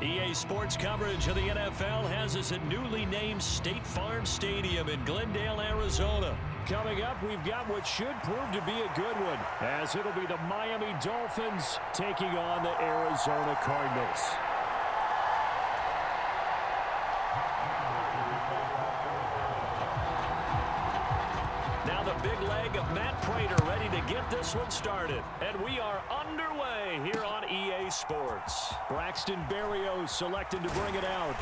EA Sports coverage of the NFL has us at newly named State Farm Stadium in Glendale, Arizona. Coming up, we've got what should prove to be a good one, as it'll be the Miami Dolphins taking on the Arizona Cardinals. Now the big leg of Matt Prater ready to get this one started. And we are underway here on EA Sports. Braxton Berrios selecting to bring it out.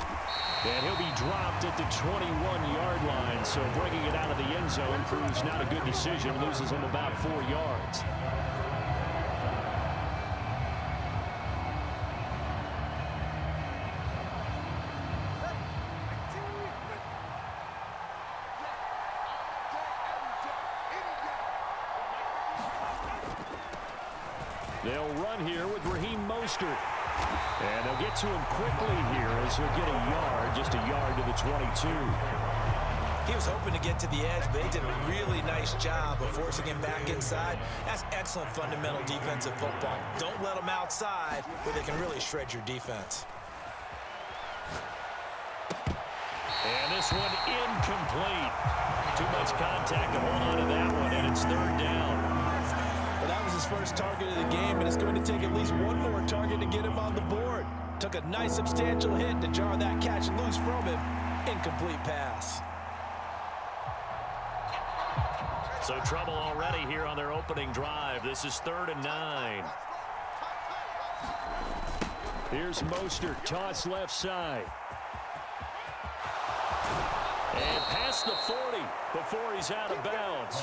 And he'll be dropped at the 21-yard line. So bringing it out of the end zone proves not a good decision. Loses him about 4 yards. They'll run here with Raheem Mostert. And they'll get to him quickly here as he'll get a yard, just a yard to the 22. He was hoping to get to the edge, but they did a really nice job of forcing him back inside. That's excellent fundamental defensive football. Don't let them outside where they can really shred your defense. And this one incomplete. Too much contact to hold on to that one, and it's third down. Well, that was his first target of the game, and it's going to take at least one more target to get him on the board. Took a nice substantial hit to jar that catch loose from him. Incomplete pass. So trouble already here on their opening drive. This is 3rd and 9. Here's Mostert, toss left side. And past the 40 before he's out of bounds.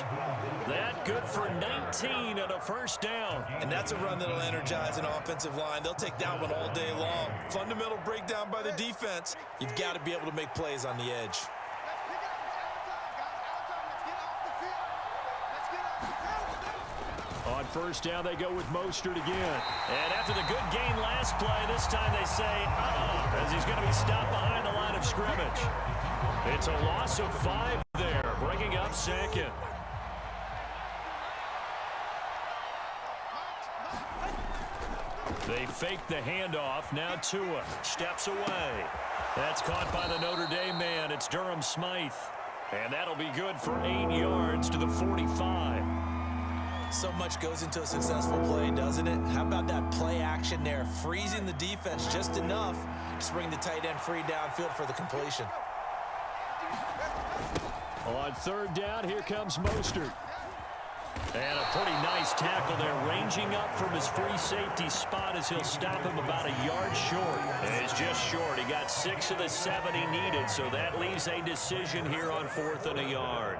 That good for 19 and a first down. And that's a run that'll energize an offensive line. They'll take that one all day long. Fundamental breakdown by the defense. You've got to be able to make plays on the edge. On first down, they go with Mostert again. And after the good gain last play, this time they say, as he's going to be stopped behind the line of scrimmage. It's a loss of 5 there, bringing up second. They fake the handoff. Now Tua steps away. That's caught by the Notre Dame man. It's Durham Smythe. And that'll be good for 8 yards to the 45. So much goes into a successful play, doesn't it? How about that play action there? Freezing the defense just enough to bring the tight end free downfield for the completion. On third down, here comes Mostert. And a pretty nice tackle there, ranging up from his free safety spot as he'll stop him about a yard short. And it's just short. He got 6 of the 7 he needed, so that leaves a decision here on 4th and a yard.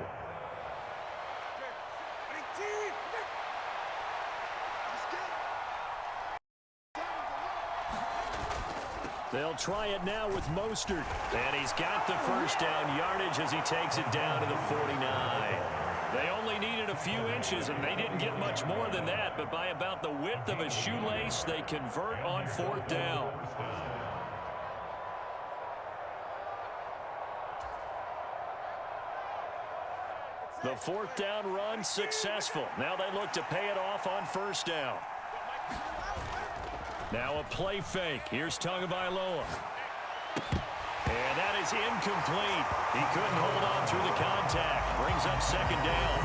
They'll try it now with Mostert. And he's got the first down yardage as he takes it down to the 49. They only needed a few inches, and they didn't get much more than that. But by about the width of a shoelace, they convert on 4th down. The 4th down run successful. Now they look to pay it off on first down. Now a play fake. Here's Tagovailoa. And that is incomplete. He couldn't hold on through the contact. Brings up second down.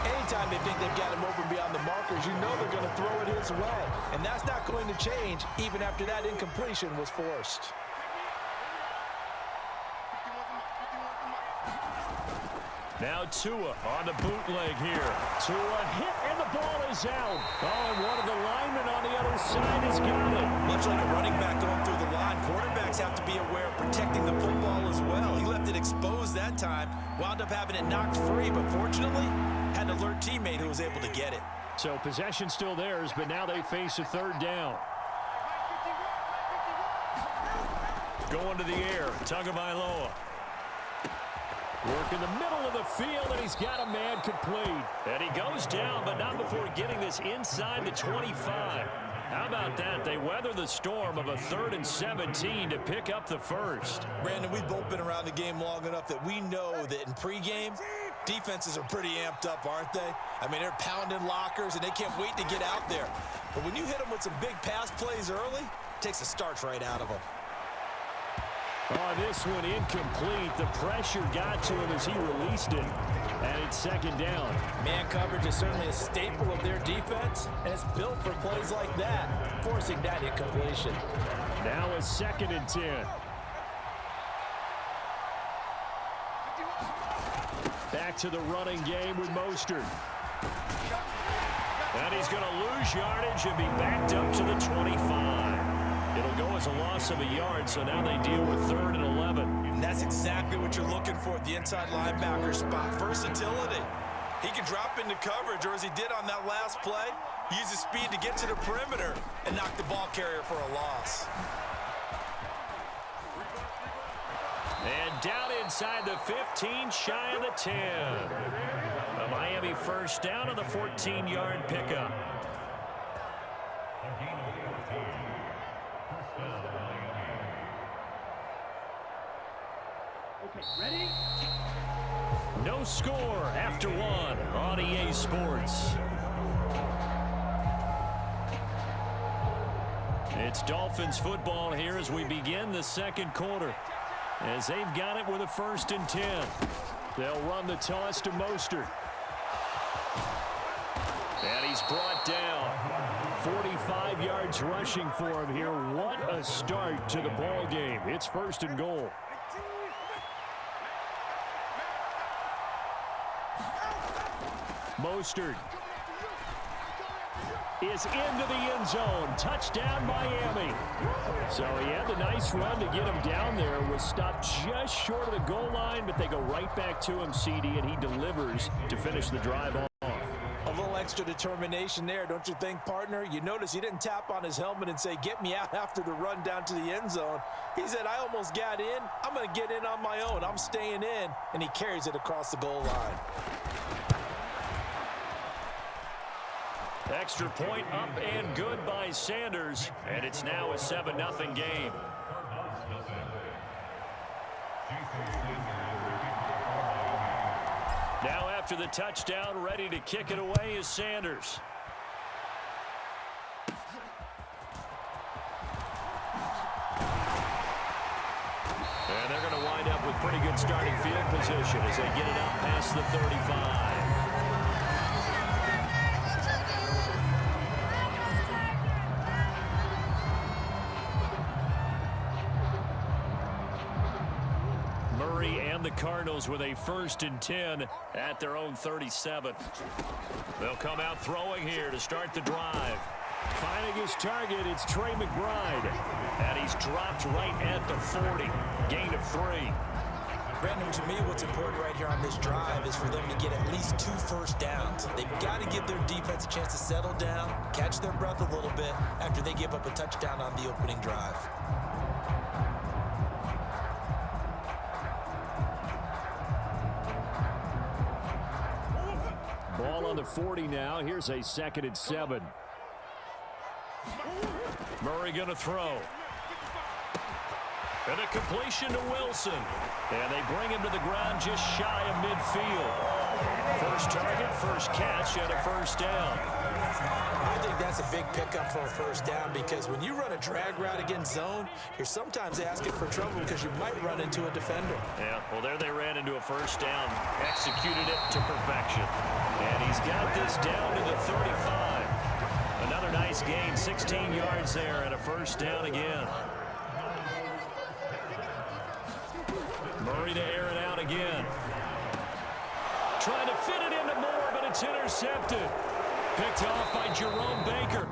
Anytime they think they've got him open beyond the markers, you know they're going to throw it his way. And that's not going to change even after that incompletion was forced. Now Tua on the bootleg here. Tua hit and the ball is out. Oh, and one of the linemen on the other side has got it. Much like a running back going through the line, quarterbacks have to be aware of protecting the football as well. He left it exposed that time, wound up having it knocked free, but fortunately had an alert teammate who was able to get it. So possession still theirs, but now they face a third down. Going to the air, Tagovailoa. Work in the middle of the field, and he's got a man complete. And he goes down, but not before getting this inside the 25. How about that? They weather the storm of a 3rd and 17 to pick up the first. Brandon, we've both been around the game long enough that we know that in pregame, defenses are pretty amped up, aren't they? I mean, they're pounding lockers, and they can't wait to get out there. But when you hit them with some big pass plays early, Takes the starch right out of him. Oh, this one incomplete. The pressure got to him as he released it. And it's second down. Man coverage is certainly a staple of their defense, and it's built for plays like that, forcing that incompletion. Now a 2nd and 10. Back to the running game with Mostert. And he's going to lose yardage and be backed up to the 25. It'll go as a loss of a yard, so now they deal with 3rd and 11. And that's exactly what you're looking for at the inside linebacker spot. Versatility. He can drop into coverage, or as he did on that last play, use his speed to get to the perimeter and knock the ball carrier for a loss. And down inside the 15, shy of the 10. A Miami first down on the 14-yard pickup. Ready? No score after 1 on EA Sports. It's Dolphins football here as we begin the 2nd quarter. As they've got it with a 1st and 10. They'll run the toss to Mostert. And he's brought down. 45 yards rushing for him here. What a start to the ball game. It's 1st and goal. Mostert is into the end zone. Touchdown, Miami. So he had the nice run to get him down there. Was stopped just short of the goal line, but they go right back to him, CD, and he delivers to finish the drive off. A little extra determination there, don't you think, partner? You notice he didn't tap on his helmet and say, get me out after the run down to the end zone. He said, I almost got in. I'm going to get in on my own. I'm staying in. And he carries it across the goal line. Extra point up and good by Sanders. And it's now a 7-0 game. Now after the touchdown, ready to kick it away is Sanders. And they're going to wind up with pretty good starting field position as they get it out past the 35. The Cardinals with a 1st and 10 at their own 37. They'll come out throwing here to start the drive. Finding his target, it's Trey McBride. And he's dropped right at the 40. Gain of 3. Brandon, to me, what's important right here on this drive is for them to get at least 2 first downs. They've got to give their defense a chance to settle down, catch their breath a little bit after they give up a touchdown on the opening drive. Ball on the 40 now. Here's a 2nd and 7. Murray going to throw. And a completion to Wilson. And they bring him to the ground just shy of midfield. First target, first catch, and a 1st down. I think that's a big pickup for a 1st down because when you run a drag route against zone, you're sometimes asking for trouble because you might run into a defender. Yeah, well, there they ran into a 1st down. Executed it to perfection. And he's got this down to the 35. Another nice gain, 16 yards there, and a 1st down again. Murray to air it out again. Trying to fit it into Moore, but it's intercepted. Picked off by Jerome Baker.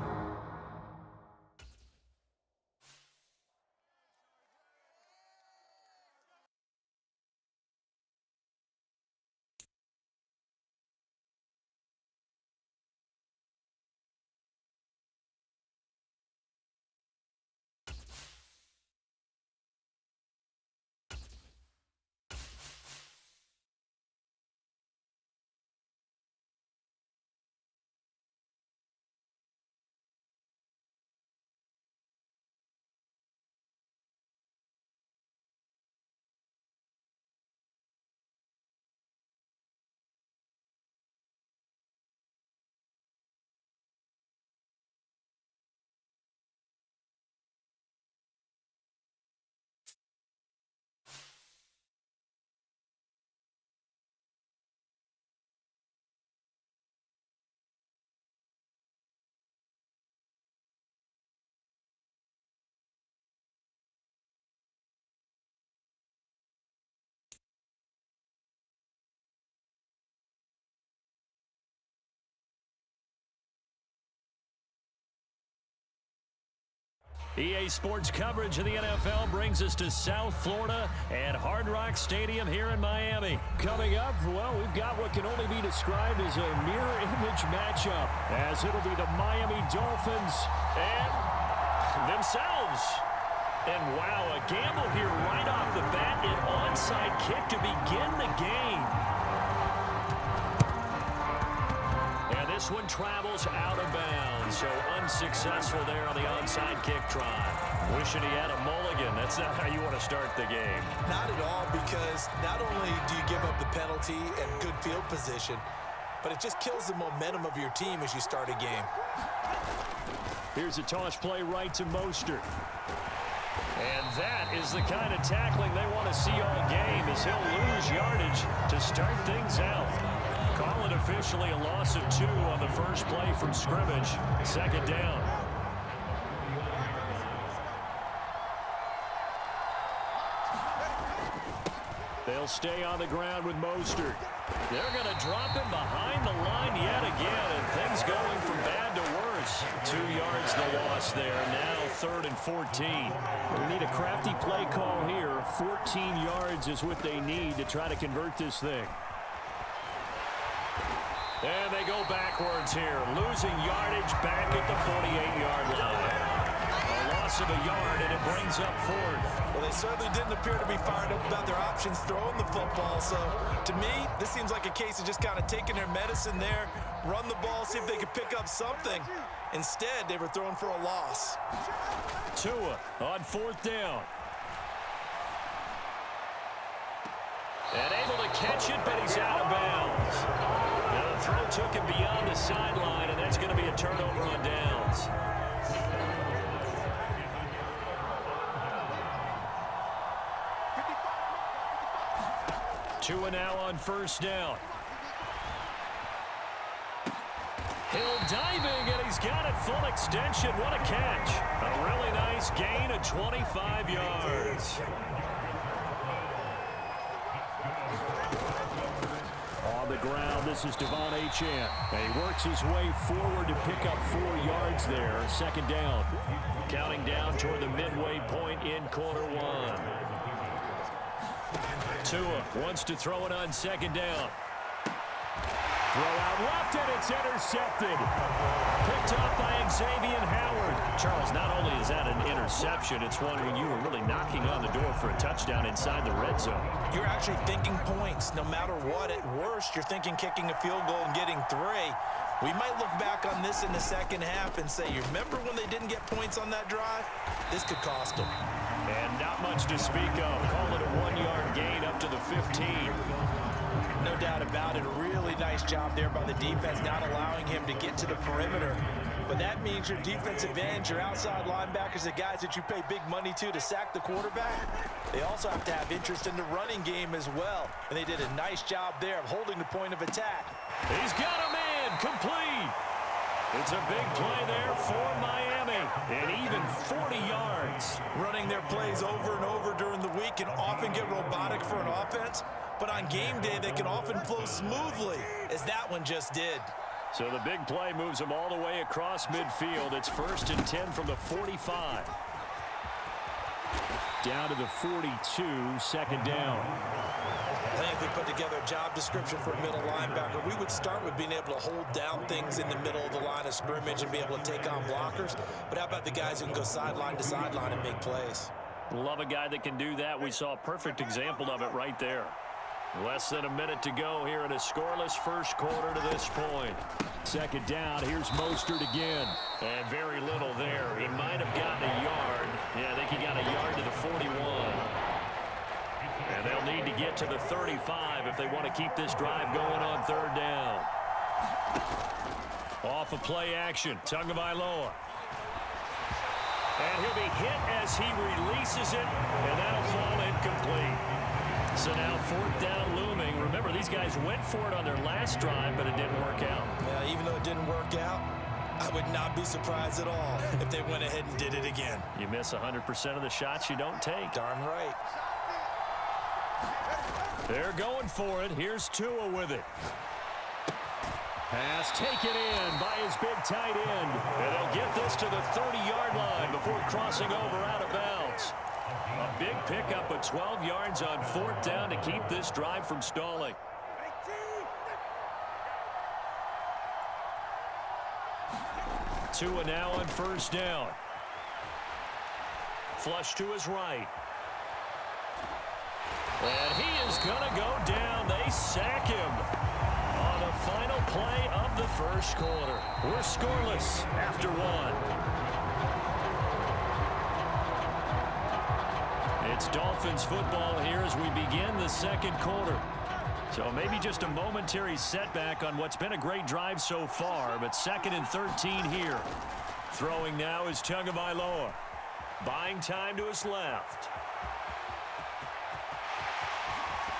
EA Sports coverage of the NFL brings us to South Florida at Hard Rock Stadium here in Miami. Coming up, well, we've got what can only be described as a mirror image matchup, as it'll be the Miami Dolphins and themselves. And wow, a gamble here right off the bat, an onside kick to begin the game. And this one travels out of bounds, so unsuccessful there on the onside kick try. Wishing he had a mulligan. That's not how you want to start the game. Not at all, because not only do you give up the penalty and good field position, but it just kills the momentum of your team as you start a game. Here's a toss play right to Mostert. And that is the kind of tackling they want to see all game, as he'll lose yardage to start things out. Call it officially a loss of 2 on the first play from scrimmage. Second down. They'll stay on the ground with Mostert. They're going to drop him behind the line yet again, and things going from bad to worse. 2 yards the loss there. Now 3rd and 14. We need a crafty play call here. 14 yards is what they need to try to convert this thing. And they go backwards here, losing yardage back at the 48-yard line. A loss of a yard, and it brings up 4th. Well, they certainly didn't appear to be fired up about their options throwing the football. So, to me, this seems like a case of just kind of taking their medicine there, run the ball, see if they could pick up something. Instead, they were throwing for a loss. Tua on 4th down. And able to catch it, but he's out of bounds. Now the throw took him beyond the sideline, and that's going to be a turnover on downs. Tua now on 1st down. Hill diving, and he's got it full extension. What a catch. A really nice gain of 25 yards. On the ground, this is Devon Achane. And he works his way forward to pick up 4 yards there. 2nd down. Counting down toward the midway point in quarter 1. Tua wants to throw it on 2nd down. Throw out left, and it's intercepted. Picked up by Xavier Howard. Charles, not only is that an interception, it's one when you were really knocking on the door for a touchdown inside the red zone. You're actually thinking points. No matter what, at worst, you're thinking kicking a field goal and getting 3. We might look back on this in the second half and say, you remember when they didn't get points on that drive? This could cost them. And not much to speak of. Call it a 1-yard gain up to the 15. No doubt about it. A really nice job there by the defense, not allowing him to get to the perimeter. But that means your defensive ends, your outside linebackers, the guys that you pay big money to sack the quarterback, they also have to have interest in the running game as well. And they did a nice job there of holding the point of attack. He's got a man complete. It's a big play there for Miami, and even 40 yards. Running their plays over and over during the week can often get robotic for an offense, but on game day they can often flow smoothly, as that one just did. So the big play moves them all the way across midfield. It's 1st and 10 from the 45. Down to the 42, 2nd down. I think if we put together a job description for a middle linebacker, we would start with being able to hold down things in the middle of the line of scrimmage and be able to take on blockers. But how about the guys who can go sideline to sideline and make plays? Love a guy that can do that. We saw a perfect example of it right there. Less than a minute to go here in a scoreless first quarter to this point. 2nd down, here's Mostert again. And very little there. He might have gotten a yard. Yeah, I think he got a yard to the 41. And they'll need to get to the 35 if they want to keep this drive going on 3rd down. Off of play action, Tagovailoa. And he'll be hit as he releases it, and that'll fall incomplete. So now 4th down looming. Remember, these guys went for it on their last drive, but it didn't work out. Yeah, even though it didn't work out, I would not be surprised at all if they went ahead and did it again. You miss 100% of the shots you don't take. Darn right. They're going for it. Here's Tua with it. Pass taken in by his big tight end. And they'll get this to the 30-yard line before crossing over out of bounds. A big pickup of 12 yards on 4th down to keep this drive from stalling. Tua now on 1st down. Flush to his right. And he is going to go down. They sack him on the final play of the 1st quarter. We're scoreless after 1. It's Dolphins football here as we begin the 2nd quarter. So maybe just a momentary setback on what's been a great drive so far, but 2nd and 13 here. Throwing now is Tagovailoa. Buying time to his left.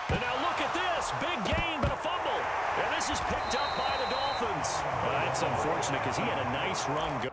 And now look at this. Big gain, but a fumble. And this is picked up by the Dolphins. Well, that's unfortunate because he had a nice run go.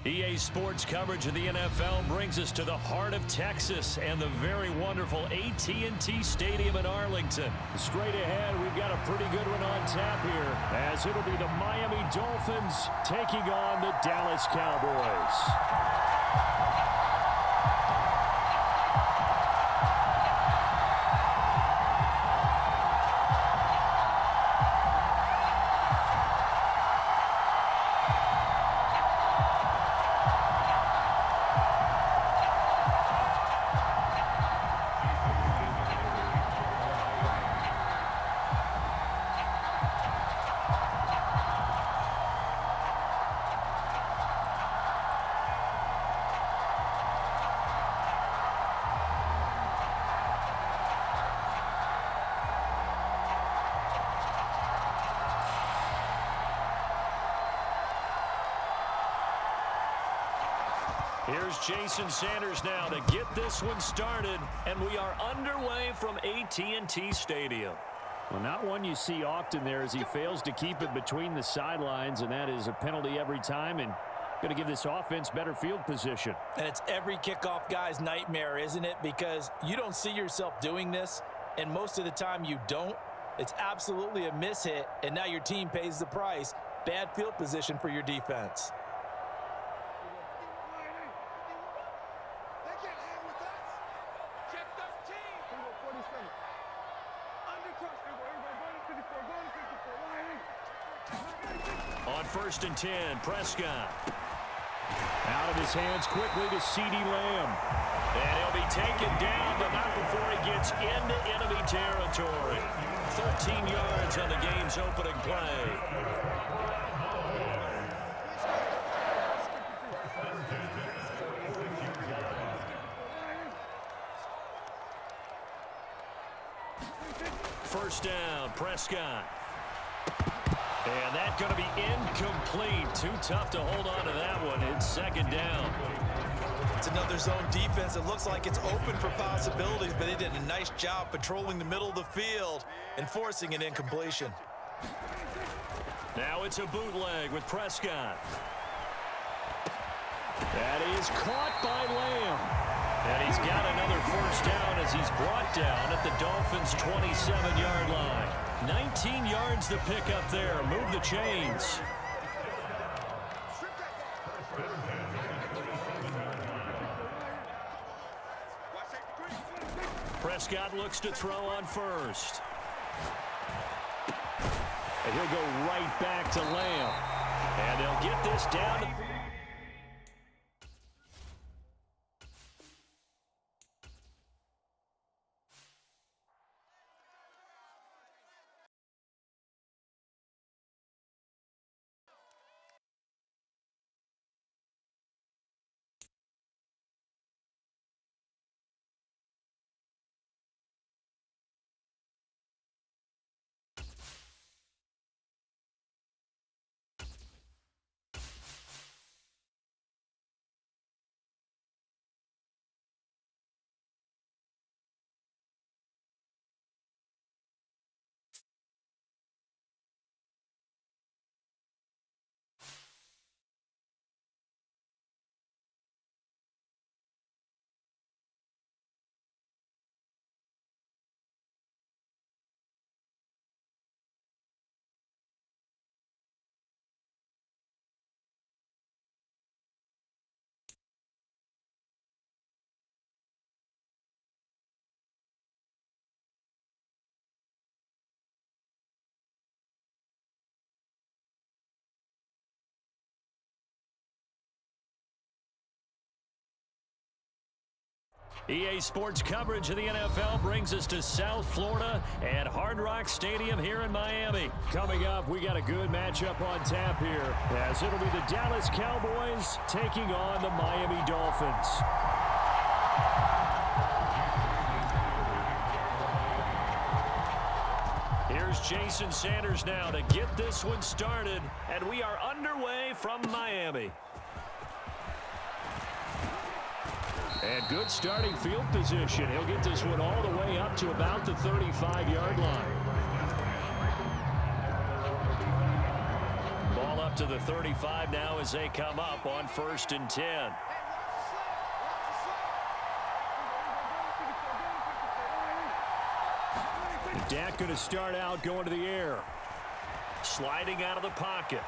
EA Sports coverage of the NFL brings us to the heart of Texas and the very wonderful AT&T Stadium in Arlington. Straight ahead, we've got a pretty good one on tap here, as it'll be the Miami Dolphins taking on the Dallas Cowboys. Here's Jason Sanders now to get this one started, and we are underway from AT&T Stadium. Well, not one you see often there as he fails to keep it between the sidelines, and that is a penalty every time, and going to give this offense better field position. And it's every kickoff guy's nightmare, isn't it? Because you don't see yourself doing this, and most of the time you don't. It's absolutely a mishit, and now your team pays the price. Bad field position for your defense. On 1st and 10, Prescott. Out of his hands quickly to CeeDee Lamb. And he'll be taken down, but not before he gets into enemy territory. 13 yards on the game's opening play. First down, Prescott. And that's going to be incomplete. Too tough to hold on to that one. It's 2nd down. It's another zone defense. It looks like it's open for possibilities, but they did a nice job patrolling the middle of the field and forcing an incompletion. Now it's a bootleg with Prescott. That is caught by Lamb. And he's got another first down as he's brought down at the Dolphins' 27-yard line. 19 yards to pick up there. Move the chains. Prescott looks to throw on first. And he'll go right back to Lamb. And they'll get this down to... EA Sports coverage of the NFL brings us to South Florida and Hard Rock Stadium here in Miami. Coming up, we got a good matchup on tap here, as it'll be the Dallas Cowboys taking on the Miami Dolphins. Here's Jason Sanders now to get this one started, and we are underway from Miami. And good starting field position. He'll get this one all the way up to about the 35-yard line. Ball up to the 35 now as they come up on 1st and 10. Dak going to start out going to the air. Sliding out of the pocket.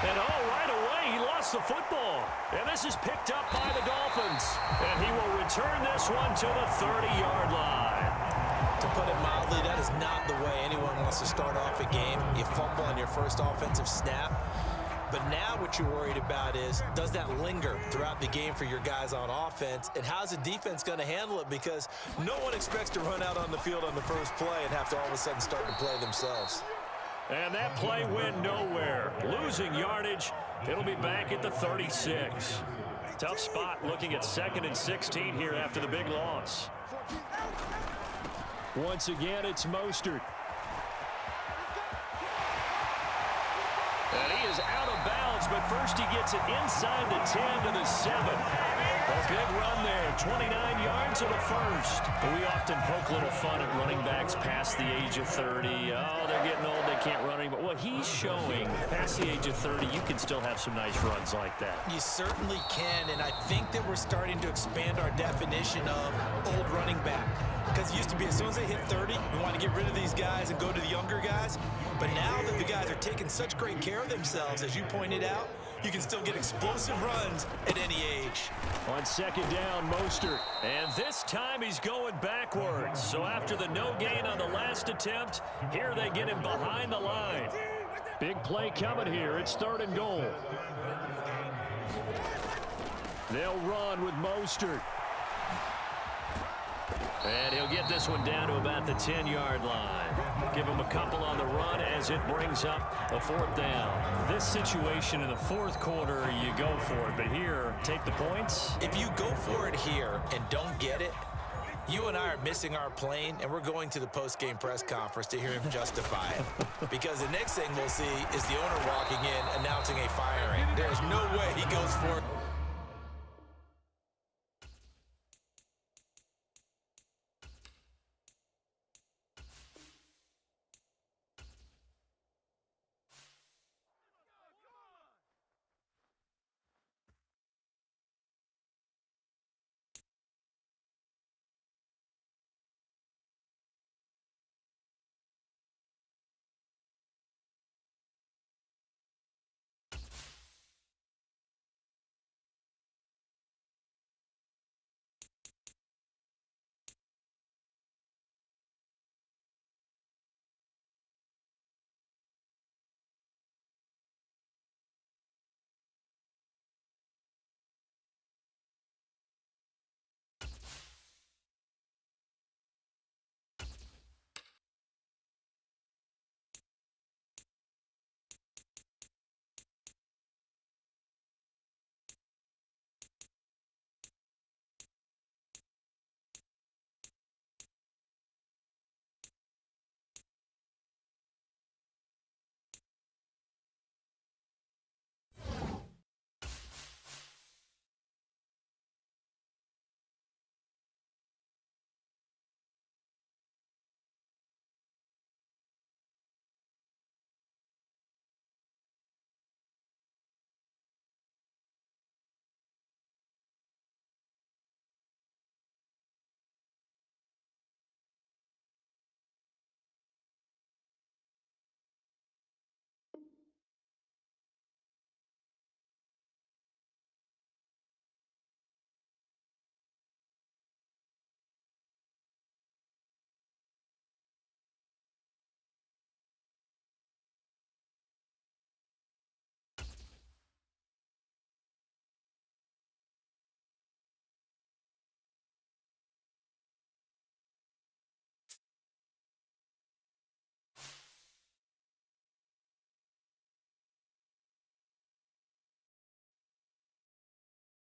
And right away, he lost the football. And this is picked up by the Dolphins. And he will return this one to the 30-yard line. To put it mildly, that is not the way anyone wants to start off a game. You fumble on your first offensive snap. But now what you're worried about is, does that linger throughout the game for your guys on offense? And how's the defense going to handle it? Because no one expects to run out on the field on the first play and have to all of a sudden start to play themselves. And that play went nowhere. Losing yardage. It'll be back at the 36. Tough spot looking at 2nd and 16 here after the big loss. Once again, it's Mostert. And he is out of bounds, but first he gets it inside the 10 to the 7. A big run there, 29 yards of the first. We often poke a little fun at running backs past the age of 30. Oh, they're getting old, they can't run anymore. Well, he's showing past the age of 30, you can still have some nice runs like that. You certainly can, and I think that we're starting to expand our definition of old running back. Because it used to be as soon as they hit 30, we want to get rid of these guys and go to the younger guys. But now that the guys are taking such great care of themselves, as you pointed out, you can still get explosive runs at any age. On second down, Mostert. And this time he's going backwards. So after the no gain on the last attempt, here they get him behind the line. Big play coming here. It's 3rd and goal. They'll run with Mostert. And he'll get this one down to about the 10-yard line. Give him a couple on the run as it brings up a 4th down. This situation in the 4th quarter, you go for it. But here, take the points. If you go for it here and don't get it, you and I are missing our plane, and we're going to the post-game press conference to hear him justify it. Because the next thing we'll see is the owner walking in announcing a firing. There's no way he goes for it.